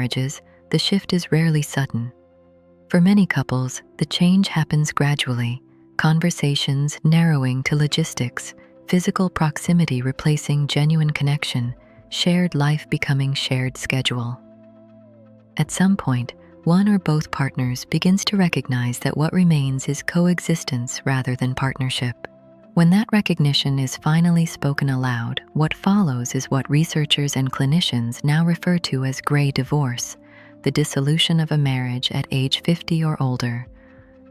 marriages, the shift is rarely sudden. For many couples, the change happens gradually, conversations narrowing to logistics, physical proximity replacing genuine connection, shared life becoming shared schedule. At some point, one or both partners begins to recognize that what remains is coexistence rather than partnership. When that recognition is finally spoken aloud, what follows is what researchers and clinicians now refer to as gray divorce, the dissolution of a marriage at age 50 or older.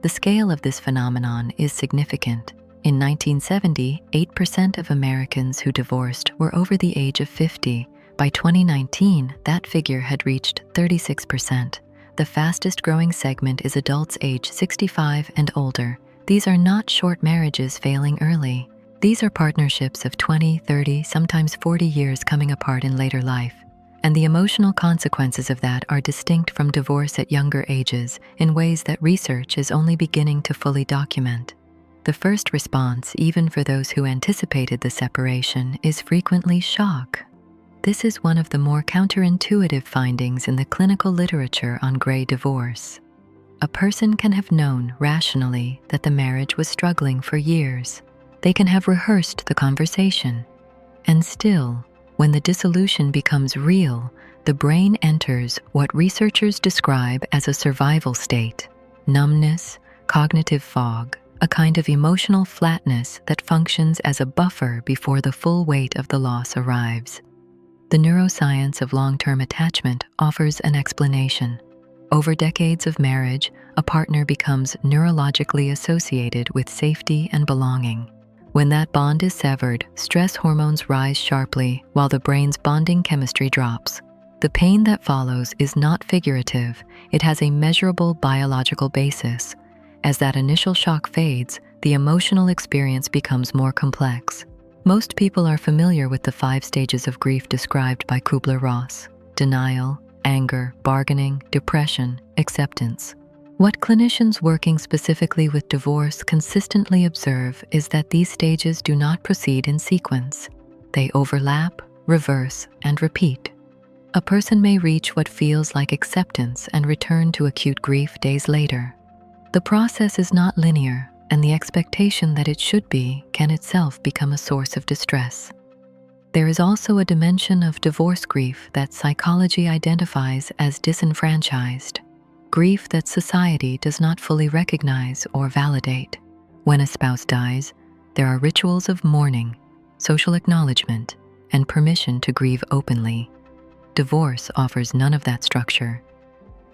The scale of this phenomenon is significant. In 1970, 8% of Americans who divorced were over the age of 50. By 2019, that figure had reached 36%. The fastest growing segment is adults age 65 and older. These are not short marriages failing early. These are partnerships of 20, 30, sometimes 40 years coming apart in later life. And the emotional consequences of that are distinct from divorce at younger ages in ways that research is only beginning to fully document. The first response, even for those who anticipated the separation, is frequently shock. This is one of the more counterintuitive findings in the clinical literature on gray divorce. A person can have known rationally that the marriage was struggling for years. They can have rehearsed the conversation. And still, when the dissolution becomes real, the brain enters what researchers describe as a survival state: numbness, cognitive fog, a kind of emotional flatness that functions as a buffer before the full weight of the loss arrives. The neuroscience of long-term attachment offers an explanation. Over decades of marriage, a partner becomes neurologically associated with safety and belonging. When that bond is severed, stress hormones rise sharply while the brain's bonding chemistry drops. The pain that follows is not figurative, it has a measurable biological basis. As that initial shock fades, the emotional experience becomes more complex. Most people are familiar with the 5 stages of grief described by Kubler-Ross: denial, anger, bargaining, depression, acceptance. What clinicians working specifically with divorce consistently observe is that these stages do not proceed in sequence. They overlap, reverse, and repeat. A person may reach what feels like acceptance and return to acute grief days later. The process is not linear, and the expectation that it should be can itself become a source of distress. There is also a dimension of divorce grief that psychology identifies as disenfranchised, grief that society does not fully recognize or validate. When a spouse dies, there are rituals of mourning, social acknowledgement, and permission to grieve openly. Divorce offers none of that structure.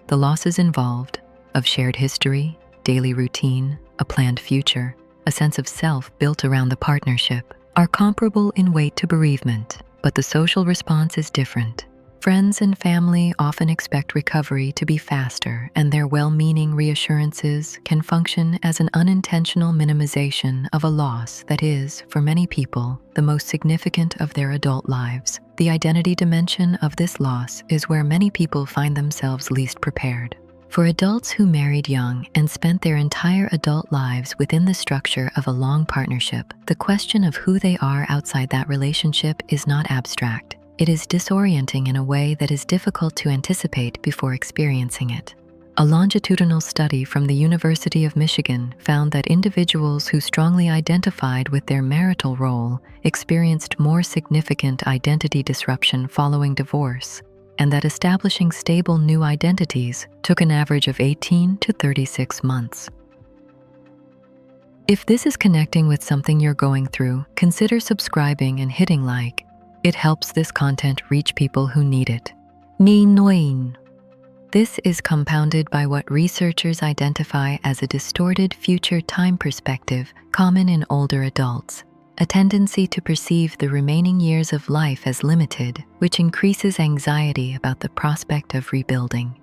The losses involved, of shared history, daily routine, a planned future, a sense of self built around the partnership, are comparable in weight to bereavement, but the social response is different. Friends and family often expect recovery to be faster, and their well-meaning reassurances can function as an unintentional minimization of a loss that is, for many people, the most significant of their adult lives. The identity dimension of this loss is where many people find themselves least prepared. For adults who married young and spent their entire adult lives within the structure of a long partnership, the question of who they are outside that relationship is not abstract. It is disorienting in a way that is difficult to anticipate before experiencing it. A longitudinal study from the University of Michigan found that individuals who strongly identified with their marital role experienced more significant identity disruption following divorce, and that establishing stable new identities took an average of 18 to 36 months. If this is connecting with something you're going through, consider subscribing and hitting like. It helps this content reach people who need it. Ni noin. This is compounded by what researchers identify as a distorted future time perspective common in older adults, a tendency to perceive the remaining years of life as limited, which increases anxiety about the prospect of rebuilding.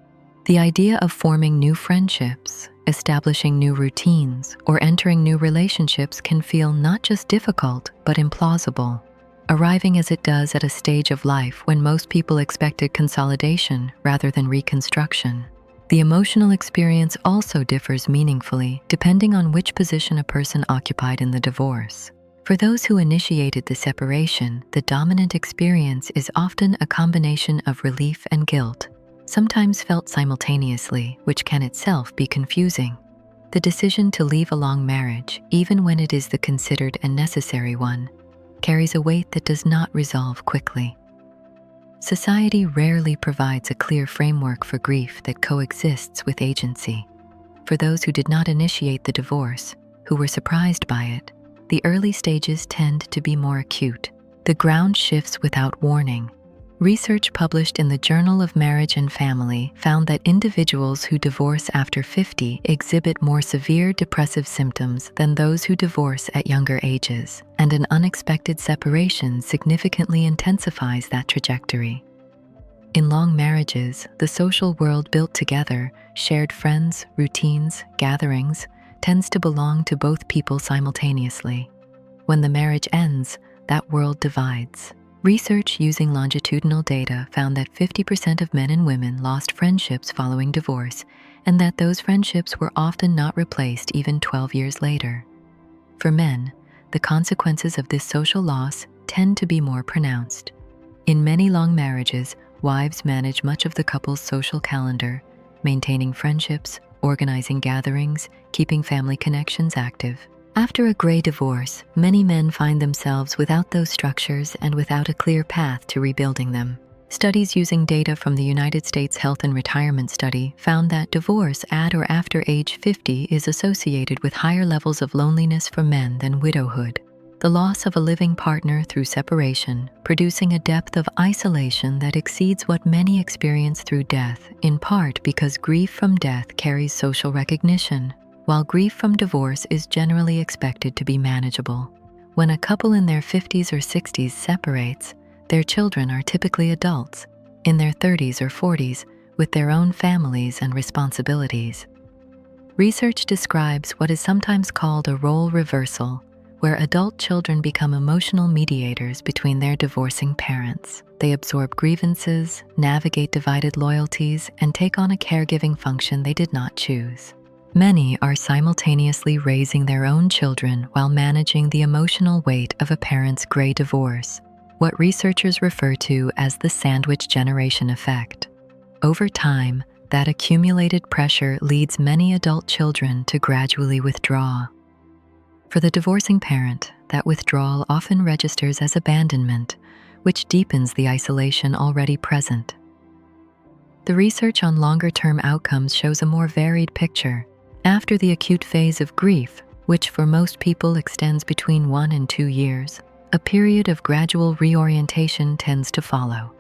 The idea of forming new friendships, establishing new routines, or entering new relationships can feel not just difficult, but implausible, arriving as it does at a stage of life when most people expected consolidation rather than reconstruction. The emotional experience also differs meaningfully depending on which position a person occupied in the divorce. For those who initiated the separation, the dominant experience is often a combination of relief and guilt. sometimes felt simultaneously, which can itself be confusing. The decision to leave a long marriage, even when it is the considered and necessary one, carries a weight that does not resolve quickly. Society rarely provides a clear framework for grief that coexists with agency. For those who did not initiate the divorce, who were surprised by it, the early stages tend to be more acute. The ground shifts without warning. Research published in the Journal of Marriage and Family found that individuals who divorce after 50 exhibit more severe depressive symptoms than those who divorce at younger ages, and an unexpected separation significantly intensifies that trajectory. In long marriages, the social world built together, shared friends, routines, gatherings, tends to belong to both people simultaneously. When the marriage ends, that world divides. Research using longitudinal data found that 50% of men and women lost friendships following divorce, and that those friendships were often not replaced even 12 years later. For men, the consequences of this social loss tend to be more pronounced. In many long marriages, wives manage much of the couple's social calendar, maintaining friendships, organizing gatherings, keeping family connections active. After a gray divorce, many men find themselves without those structures and without a clear path to rebuilding them. Studies using data from the United States Health and Retirement Study found that divorce at or after age 50 is associated with higher levels of loneliness for men than widowhood. The loss of a living partner through separation, producing a depth of isolation that exceeds what many experience through death, in part because grief from death carries social recognition, while grief from divorce is generally expected to be manageable. When a couple in their 50s or 60s separates, their children are typically adults, in their 30s or 40s, with their own families and responsibilities. Research describes what is sometimes called a role reversal, where adult children become emotional mediators between their divorcing parents. They absorb grievances, navigate divided loyalties, and take on a caregiving function they did not choose. Many are simultaneously raising their own children while managing the emotional weight of a parent's gray divorce, what researchers refer to as the sandwich generation effect. Over time, that accumulated pressure leads many adult children to gradually withdraw. For the divorcing parent, that withdrawal often registers as abandonment, which deepens the isolation already present. The research on longer-term outcomes shows a more varied picture. After the acute phase of grief, which for most people extends between 1 and 2 years, a period of gradual reorientation tends to follow.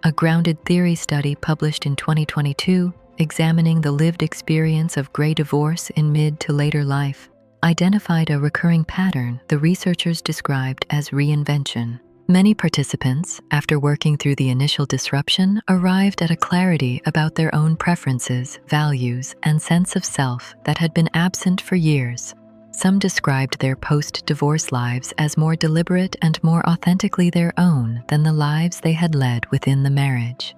A grounded theory study published in 2022, examining the lived experience of gray divorce in mid to later life, identified a recurring pattern the researchers described as reinvention. Many participants, after working through the initial disruption, arrived at a clarity about their own preferences, values, and sense of self that had been absent for years. Some described their post-divorce lives as more deliberate and more authentically their own than the lives they had led within the marriage.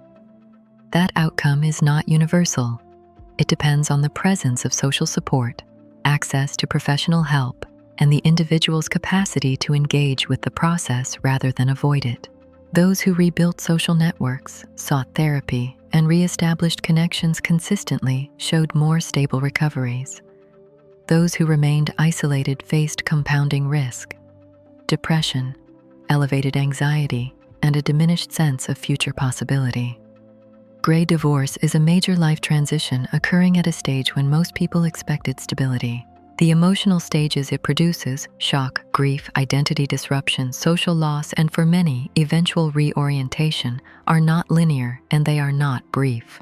That outcome is not universal. It depends on the presence of social support, access to professional help, and the individual's capacity to engage with the process rather than avoid it. Those who rebuilt social networks, sought therapy, and re-established connections consistently showed more stable recoveries. Those who remained isolated faced compounding risk, depression, elevated anxiety, and a diminished sense of future possibility. Gray divorce is a major life transition occurring at a stage when most people expected stability. The emotional stages it produces, shock, grief, identity disruption, social loss, and for many, eventual reorientation, are not linear and they are not brief.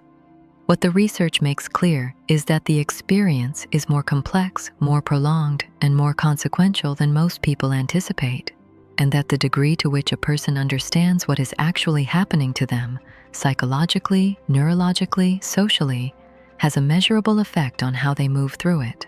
What the research makes clear is that the experience is more complex, more prolonged, and more consequential than most people anticipate, and that the degree to which a person understands what is actually happening to them, psychologically, neurologically, socially, has a measurable effect on how they move through it.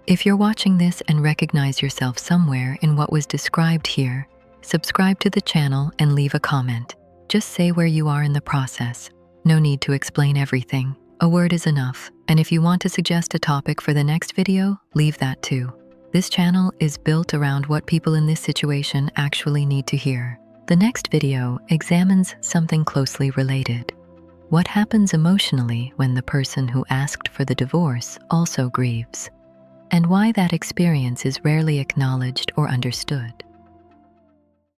If you're watching this and recognize yourself somewhere in what was described here, subscribe to the channel and leave a comment. Just say where you are in the process. No need to explain everything. A word is enough. And if you want to suggest a topic for the next video, leave that too. This channel is built around what people in this situation actually need to hear. The next video examines something closely related. what happens emotionally when the person who asked for the divorce also grieves, and why that experience is rarely acknowledged or understood.